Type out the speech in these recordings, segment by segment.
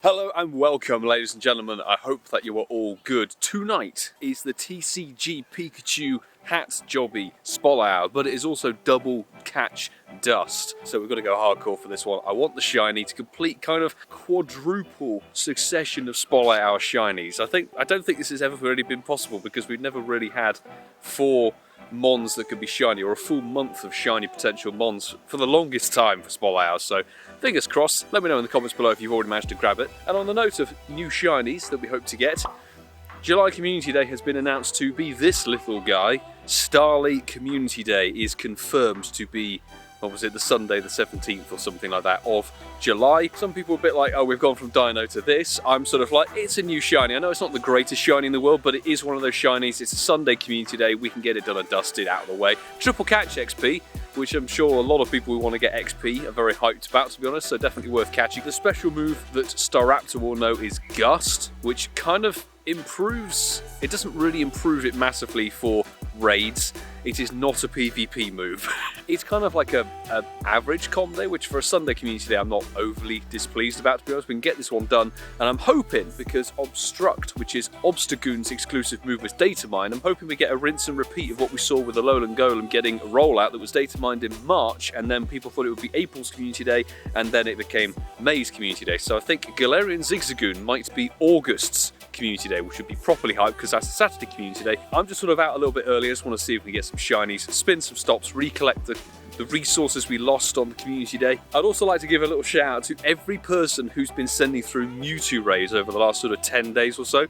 Hello and welcome, ladies and gentlemen. I hope that you are all good. Tonight is the TCG Pikachu Hat Jobby Spol Hour, but it is also double catch dust. So we've got to go hardcore for this one. I want the shiny to complete kind of quadruple succession of Spol Hour shinies. I don't think this has ever really been possible because we've never really had 4 Mons that could be shiny, or a full month of shiny potential Mons for the longest time for Spol Hours. So fingers crossed. Let me know in the comments below if you've already managed to grab it. And on the note of new shinies that we hope to get, July Community Day has been announced to be this little guy. Starly Community Day is confirmed to be, what was it, the Sunday the 17th or something like that of July. Some people are a bit like, oh, we've gone from Dino to this. I'm sort of like, it's a new shiny. I know it's not the greatest shiny in the world, but it is one of those shinies. It's a Sunday Community Day. We can get it done and dusted out of the way. Triple catch XP, which I'm sure a lot of people who want to get XP are very hyped about, to be honest, so definitely worth catching. The special move that Staraptor will know is Gust, which kind of improves, it doesn't really improve it massively for raids. It is not a PvP move. It's kind of like a average combo, which for a Sunday Community Day I'm not overly displeased about, to be honest. We can get this one done, and I'm hoping, because Obstruct, which is Obstagoon's exclusive move, was data mined, I'm hoping we get a rinse and repeat of what we saw with the Alolan Golem getting a rollout that was data mined in March, and then people thought it would be April's Community Day, and then it became May's Community Day. So I think Galarian Zigzagoon might be August's Community Day, which would be properly hyped because that's a Saturday Community Day. I'm just sort of out a little bit early. I just want to see if we get some shinies, spin some stops, recollect the resources we lost on the Community Day. I'd also like to give a little shout out to every person who's been sending through Mewtwo raids over the last sort of 10 days or so.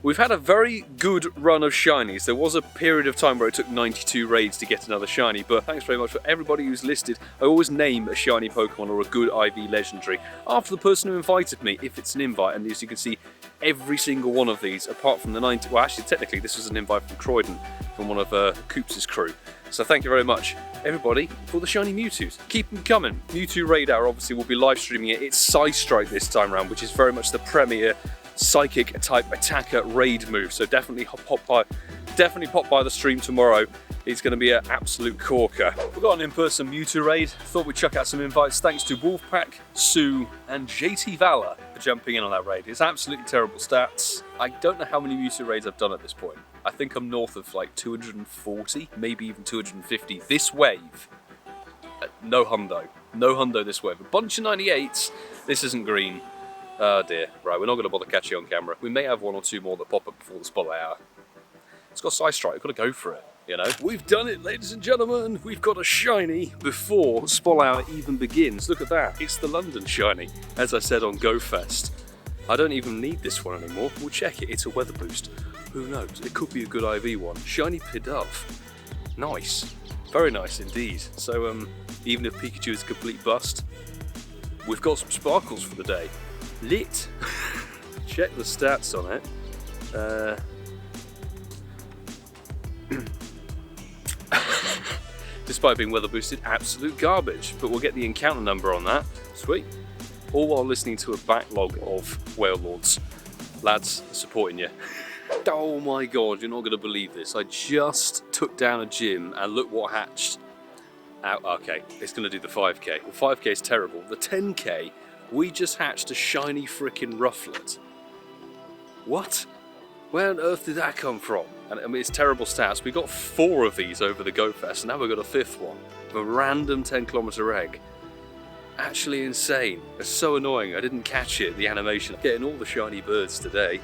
We've had a very good run of shinies. There was a period of time where it took 92 raids to get another shiny, but thanks very much for everybody who's listed. I always name a shiny Pokemon or a good IV legendary after the person who invited me, if it's an invite, and as you can see, every single one of these, apart from the 90, well actually technically this was an invite from Croydon, from one of Coops' crew. So thank you very much, everybody, for the shiny Mewtwo's. Keep them coming. Mewtwo Raid Hour, obviously, we'll be live streaming it. It's Psystrike this time around, which is very much the premier psychic type attacker raid move. So definitely pop by the stream tomorrow. It's going to be an absolute corker. We've got an in-person Mewtwo raid. Thought we'd chuck out some invites. Thanks to Wolfpack, Sue, and JT Valor for jumping in on that raid. It's absolutely terrible stats. I don't know how many Mewtwo raids I've done at this point. I think I'm north of like 240, maybe even 250 this wave. No hundo. No hundo this wave. A bunch of 98s. This isn't green. Oh dear. Right, we're not going to bother catching on camera. We may have 1 or 2 more that pop up before the spotlight hour. It's got Psystrike. We've got to go for it. You know, we've done it, ladies and gentlemen. We've got a shiny before Spol Hour even begins. Look at that. It's the London shiny, as I said on GoFest. I don't even need this one anymore. We'll check it. It's a weather boost. Who knows? It could be a good IV one. Shiny Pidove. Nice. Very nice indeed. So, even if Pikachu is a complete bust, we've got some sparkles for the day. Lit. Check the stats on it. Despite being weather boosted, absolute garbage, but we'll get the encounter number on that. Sweet. All while listening to a backlog of Whale Lords. Lads, supporting you. Oh my god, you're not going to believe this. I just took down a gym and look what hatched. Okay, it's going to do the 5k. The 5k is terrible. The 10k, we just hatched a shiny frickin' Rufflet. What? Where on earth did that come from? And I mean, it's terrible stats. We got 4 of these over the GoFest, and now we've got a 5th one. A random 10km egg. Actually insane. It's so annoying. I didn't catch it, the animation. Getting all the shiny birds today.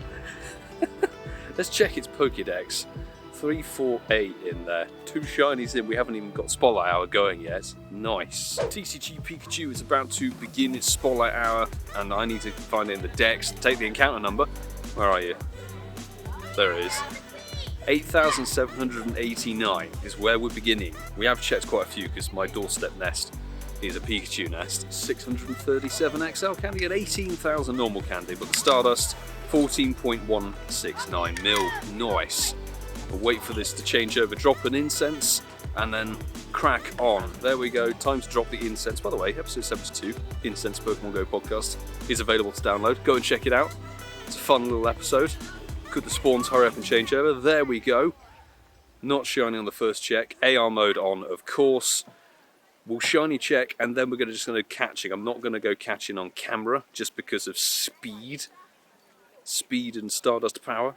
Let's check its Pokédex. 3, 4, 8 in there. 2 shinies in. We haven't even got Spotlight Hour going yet. Nice. TCG Pikachu is about to begin its Spotlight Hour, and I need to find it in the Dex. Take the encounter number. Where are you? There it is. 8,789 is where we're beginning. We have checked quite a few because my doorstep nest is a Pikachu nest. 637 XL candy and 18,000 normal candy, but the Stardust 14.169 mil. Nice. We'll wait for this to change over, drop an incense, and then crack on. There we go, time to drop the incense. By the way, episode 72, Incense Pokemon Go podcast, is available to download. Go and check it out. It's a fun little episode. Could the spawns hurry up and change over? There we go. Not shiny on the first check. AR mode on, of course. We'll shiny check, and then we're just going to catching. I'm not going to go catching on camera, just because of speed and Stardust power.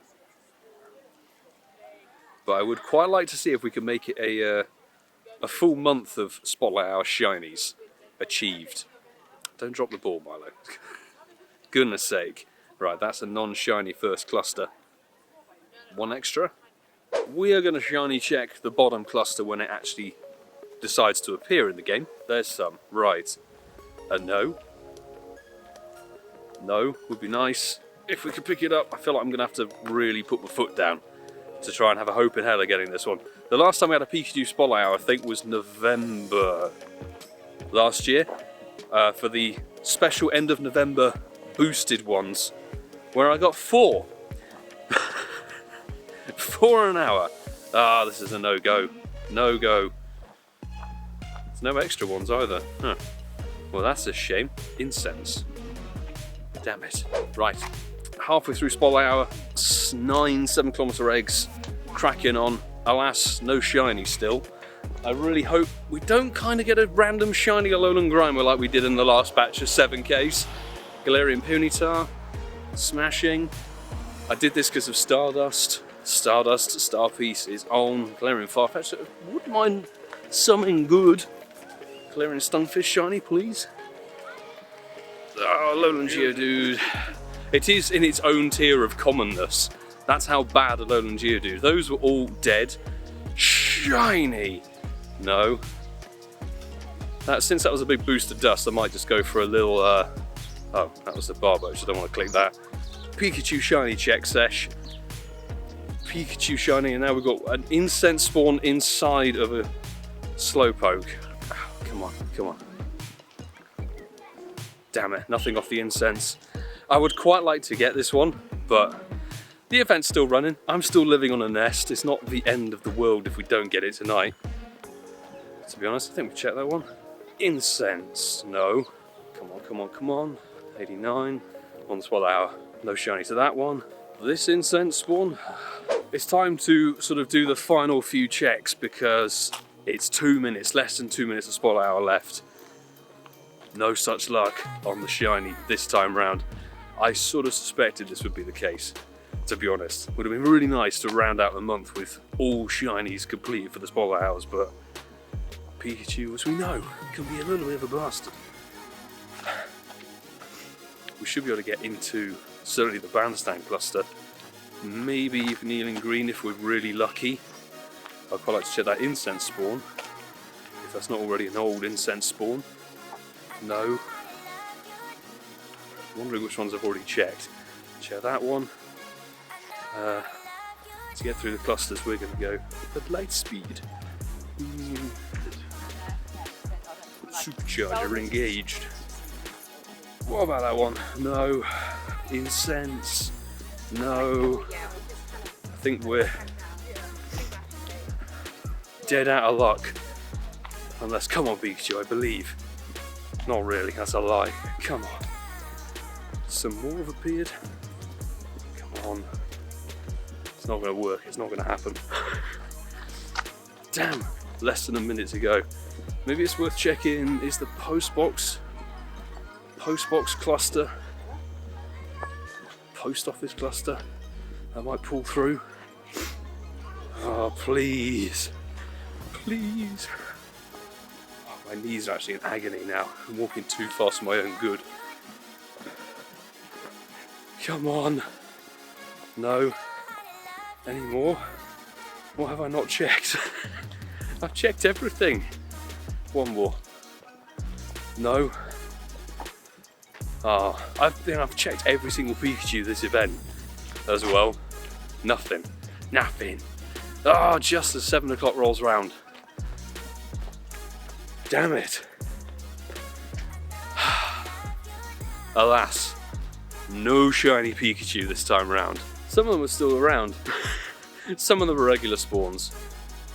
But I would quite like to see if we can make it a full month of Spotlight Hour shinies achieved. Don't drop the ball, Milo. Goodness sake. Right, that's a non-shiny first cluster. One extra. We are going to shiny check the bottom cluster when it actually decides to appear in the game. There's some. Right. A no. No would be nice. If we could pick it up, I feel like I'm going to have to really put my foot down to try and have a hope in hell of getting this one. The last time we had a Pikachu Spotlight Hour, I think, was November last year, for the special end of November boosted ones, where I got 4. 4 in an hour. Ah, this is a no-go. No-go. There's no extra ones either. Huh. Well, that's a shame. Incense. Damn it. Right. Halfway through Spotlight Hour, 9 7-kilometer eggs cracking on. Alas, no shiny still. I really hope we don't kind of get a random shiny Alolan Grimer like we did in the last batch of 7Ks. Galarian Punitar, smashing. I did this because of Stardust. Stardust, Star Piece is on. Galarian Farfetch, wouldn't mind something good. Galarian Stunfisk shiny, please. Oh, Alolan Geodude. It is in its own tier of commonness. That's how bad Alolan Geodude. Those were all dead. Shiny! No. Since that was a big boost of dust, I might just go for a little... oh, that was the Barbo, so I don't want to click that. Pikachu shiny check sesh. Pikachu shiny, and now we've got an incense spawn inside of a Slowpoke. Oh, come on, come on. Damn it, nothing off the incense. I would quite like to get this one, but the event's still running. I'm still living on a nest. It's not the end of the world if we don't get it tonight. To be honest, I think we checked that one. Incense, no. Come on, come on, come on. 89, on the Spotlight Hour. No shiny to that one. This incense spawn. It's time to sort of do the final few checks because it's 2 minutes, less than 2 minutes of Spotlight Hour left. No such luck on the shiny this time round. I sort of suspected this would be the case, to be honest. Would have been really nice to round out the month with all shinies completed for the Spotlight Hours, but Pikachu, as we know, can be a little bit of a bastard. We should be able to get into certainly the Bandstand cluster, maybe even Ealing Green if we're really lucky. I'd quite like to check that incense spawn, if that's not already an old incense spawn. No. Wondering which ones I've already checked. Check that one. To get through the clusters, we're going to go at light speed. Supercharger engaged. What about that one? No. Incense. No. I think we're dead out of luck. Unless, come on Pikachu, I believe. Not really, that's a lie. Come on. Some more have appeared. Come on. It's not going to work, it's not going to happen. Damn, less than a minute to go. Maybe it's worth checking, is the postbox cluster, post office cluster, that might pull through. Oh, please. Please. Oh, my knees are actually in agony now. I'm walking too fast for my own good. Come on. No. Any more? What have I not checked? I've checked everything. One more. No. Ah, I think I've checked every single Pikachu this event as well. Nothing. Nothing. Ah, just as 7 o'clock rolls round. Damn it. Alas, no shiny Pikachu this time round. Some of them are still around. Some of them are regular spawns.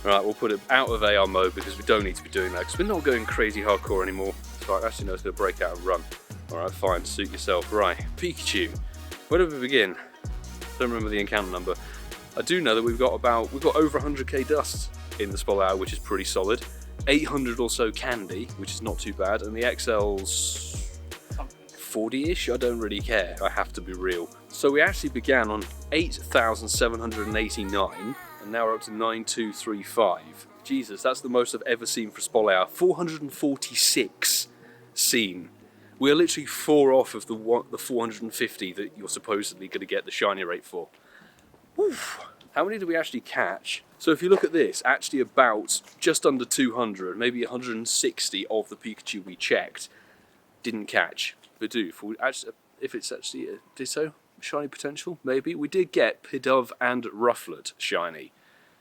Right, we'll put it out of AR mode because we don't need to be doing that because we're not going crazy hardcore anymore. So I actually know it's going to break out and run. Alright, fine, suit yourself. Right, Pikachu. Where do we begin? Don't remember the encounter number. I do know that we've got over 100k dust in the Spotlight Hour, which is pretty solid. 800 or so candy, which is not too bad, and the XL's 40-ish. I don't really care, I have to be real. So we actually began on 8,789, and now we're up to 9,235. Jesus, that's the most I've ever seen for Spolao. 446 seen. We are literally 4 off of the 450 that you're supposedly going to get the shiny rate for. Oof. How many did we actually catch? So if you look at this, actually about just under 200, maybe 160 of the Pikachu we checked didn't catch. Bidove, if it's actually a Ditto, shiny potential, maybe. We did get Pidove and Rufflet shiny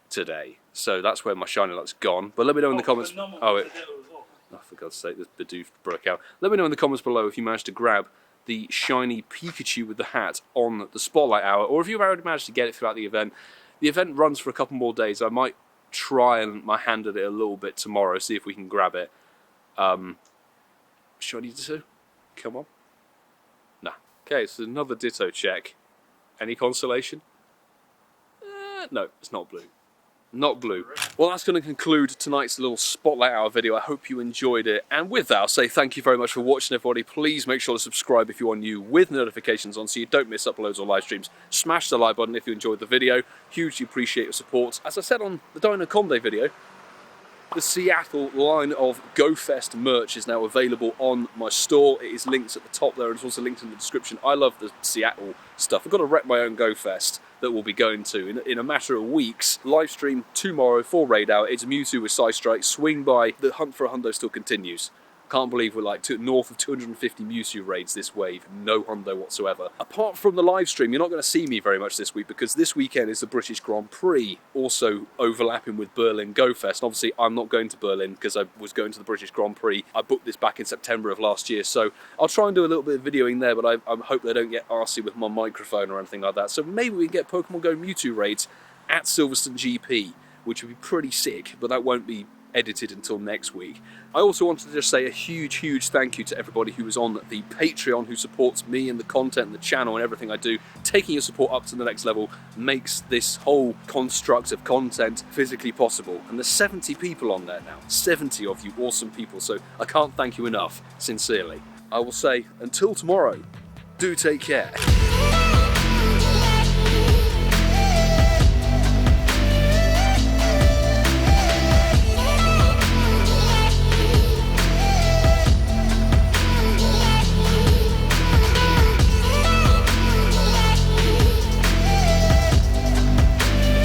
today, so that's where my shiny luck's gone. But let me know in the comments. Oh, for God's sake, the Bidove broke out. Let me know in the comments below if you managed to grab the shiny Pikachu with the hat on the Spotlight Hour, or if you've already managed to get it throughout the event. The event runs for a couple more days. I might try and my hand at it a little bit tomorrow, see if we can grab it. Shiny Ditto? Come on. Nah. Okay, so another Ditto check. Any consolation? No, it's not blue. Not blue. Well, that's going to conclude tonight's little Spotlight Hour video. I hope you enjoyed it. And with that, I'll say thank you very much for watching, everybody. Please make sure to subscribe if you are new with notifications on so you don't miss uploads or live streams. Smash the like button if you enjoyed the video. Hugely appreciate your support. As I said on the Dino Conde video, the Seattle line of GoFest merch is now available on my store. It is linked at the top there, and it's also linked in the description. I love the Seattle stuff. I've got to rep my own GoFest that we'll be going to in a matter of weeks. Live stream tomorrow for Raid Hour. It's Mewtwo with Psy Strike. Swing by. The hunt for a hundo still continues. Can't believe we're like north of 250 Mewtwo raids this wave, no hundo whatsoever. Apart from the live stream, you're not going to see me very much this week because this weekend is the British Grand Prix, also overlapping with Berlin GoFest. And obviously, I'm not going to Berlin because I was going to the British Grand Prix. I booked this back in September of last year, so I'll try and do a little bit of videoing there, but I hope they don't get arsey with my microphone or anything like that. So maybe we can get Pokemon Go Mewtwo raids at Silverstone GP, which would be pretty sick, but that won't be edited until next week. I also wanted to just say a huge thank you to everybody who is on the Patreon, who supports me and the content and the channel and everything I do. Taking your support up to the next level makes this whole construct of content physically possible. And there's 70 people on there now. 70 of you awesome people, so I can't thank you enough, sincerely. I will say, until tomorrow, do take care.